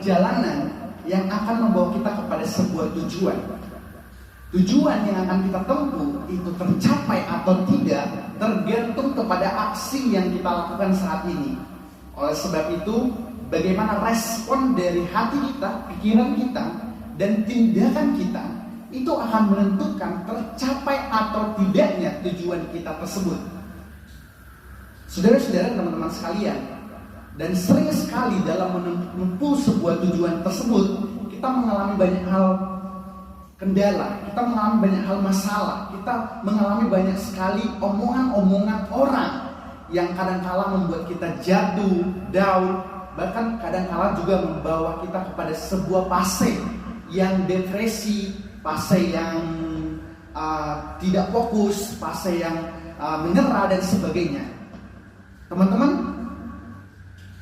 perjalanan yang akan membawa kita kepada sebuah tujuan. Tujuan yang akan kita tempuh itu tercapai atau tidak tergantung kepada aksi yang kita lakukan saat ini. Oleh sebab itu, bagaimana respon dari hati kita, pikiran kita, dan tindakan kita itu akan menentukan tercapai atau tidaknya tujuan kita tersebut. Saudara-saudara, teman-teman sekalian, dan sering sekali dalam menempuh sebuah tujuan tersebut, kita mengalami banyak hal kendala, kita mengalami banyak hal masalah, kita mengalami banyak sekali omongan-omongan orang yang kadang-kala membuat kita jatuh, down, bahkan kadang-kala juga membawa kita kepada sebuah fase yang depresi, fase yang tidak fokus, fase yang menyerah dan sebagainya. Teman-teman,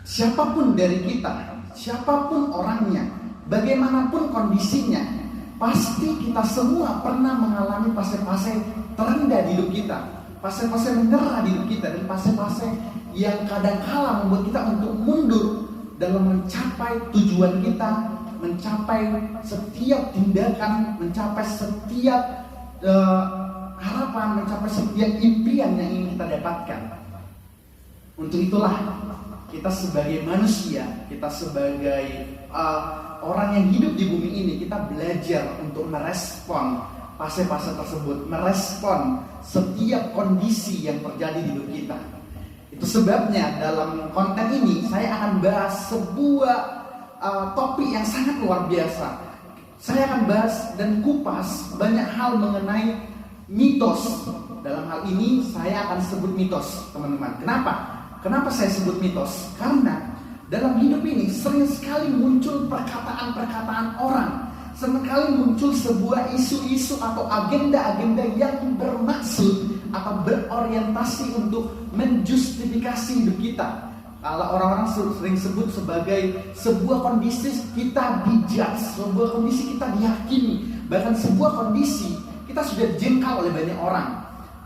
siapapun dari kita, siapapun orangnya, bagaimanapun kondisinya, pasti kita semua pernah mengalami fase-fase terendah di hidup kita, fase-fase menyerah di hidup kita, dan fase-fase yang kadang-kala membuat kita untuk mundur dalam mencapai tujuan kita, mencapai setiap tindakan, mencapai setiap harapan, mencapai setiap impian yang ingin kita dapatkan. Untuk itulah kita sebagai manusia, kita sebagai orang yang hidup di bumi ini, kita belajar untuk merespon fase-fase tersebut, merespon setiap kondisi yang terjadi di hidup kita. Itu sebabnya dalam konten ini saya akan bahas sebuah topik yang sangat luar biasa. Saya akan bahas dan kupas banyak hal mengenai mitos. Dalam hal ini saya akan sebut mitos, teman-teman. Kenapa saya sebut mitos? Karena dalam hidup ini sering sekali muncul perkataan-perkataan orang, sering sekali muncul sebuah isu-isu atau agenda-agenda yang bermaksud atau berorientasi untuk menjustifikasi hidup kita. Kalau orang-orang sering sebut sebagai sebuah kondisi kita dijudge, sebuah kondisi kita dihakimi, bahkan sebuah kondisi kita sudah dijengkal oleh banyak orang.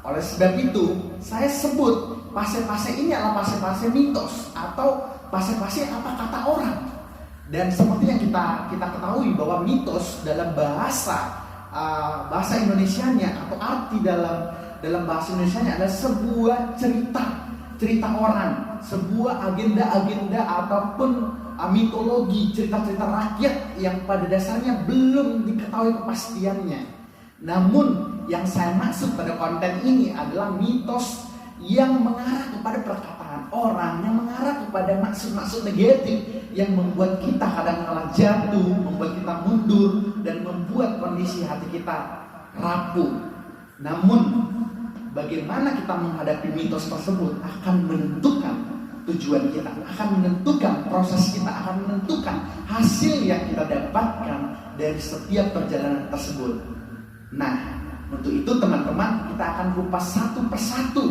Oleh sebab itu, saya sebut fase-fase ini adalah fase-fase mitos atau fase-fase apa kata orang. Dan seperti yang kita ketahui bahwa mitos dalam bahasa Indonesianya atau arti dalam bahasa Indonesianya adalah sebuah cerita orang, sebuah agenda-agenda ataupun mitologi, cerita-cerita rakyat yang pada dasarnya belum diketahui kepastiannya. Namun yang saya maksud pada konten ini adalah mitos yang mengarah kepada perkataan orang, yang mengarah kepada maksud-maksud negatif yang membuat kita kadang-kala jatuh, membuat kita mundur, dan membuat kondisi hati kita rapuh. Namun bagaimana kita menghadapi mitos tersebut akan menentukan tujuan kita, akan menentukan proses kita, akan menentukan hasil yang kita dapatkan dari setiap perjalanan tersebut. Nah, untuk itu teman-teman, kita akan kupas satu persatu.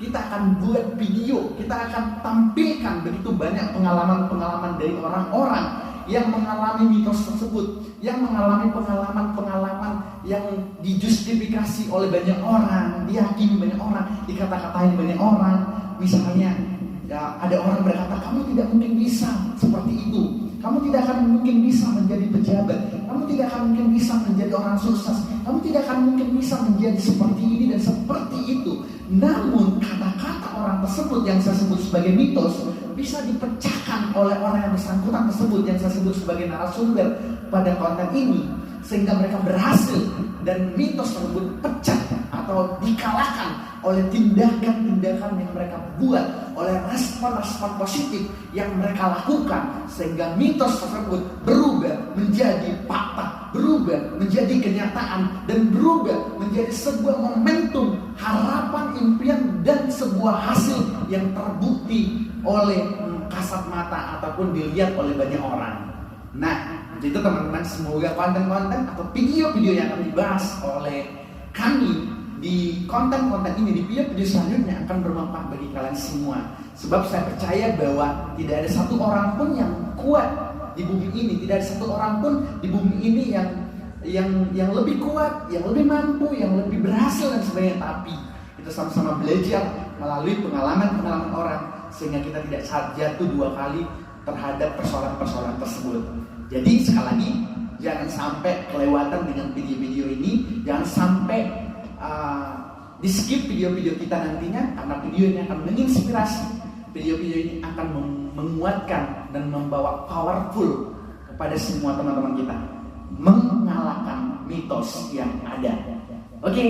Kita akan buat video, kita akan tampilkan begitu banyak pengalaman-pengalaman dari orang-orang yang mengalami mitos tersebut, yang mengalami pengalaman-pengalaman yang dijustifikasi oleh banyak orang, diyakini banyak orang, dikata-katain banyak orang. Misalnya, ya, ada orang berkata, kamu tidak mungkin bisa seperti itu, kamu tidak akan mungkin bisa menjadi pejabat, kamu tidak akan mungkin bisa menjadi orang sukses, kamu tidak akan mungkin bisa menjadi seperti ini dan seperti itu. Namun kata-kata orang tersebut yang saya sebut sebagai mitos bisa dipecahkan oleh orang yang bersangkutan tersebut, yang saya sebut sebagai narasumber pada konten ini, sehingga mereka berhasil dan mitos tersebut pecah atau dikalahkan oleh tindakan-tindakan yang mereka buat, oleh respon-respon positif yang mereka lakukan, sehingga mitos tersebut berubah menjadi fakta, berubah menjadi kenyataan, dan berubah menjadi sebuah momentum, harapan, impian, dan sebuah hasil yang terbukti oleh kasat mata ataupun dilihat oleh banyak orang. Nah, itu teman-teman, semoga konten-konten atau video-video yang akan dibahas oleh kami di konten-konten ini, di video-video selanjutnya akan bermanfaat bagi kalian semua. Sebab saya percaya bahwa tidak ada satu orang pun yang kuat di bumi ini, tidak ada satu orang pun di bumi ini yang lebih kuat, yang lebih mampu, yang lebih berhasil dan sebagainya. Tapi kita sama-sama belajar melalui pengalaman-pengalaman orang, sehingga kita tidak jatuh dua kali terhadap persoalan-persoalan tersebut. tersebut. Jadi sekali lagi, jangan sampai kelewatan dengan video-video ini, jangan sampai di skip video-video kita nantinya, karena video ini akan menginspirasi, video-video ini akan menguatkan dan membawa powerful kepada semua teman-teman kita, mengalahkan mitos yang ada. Oke.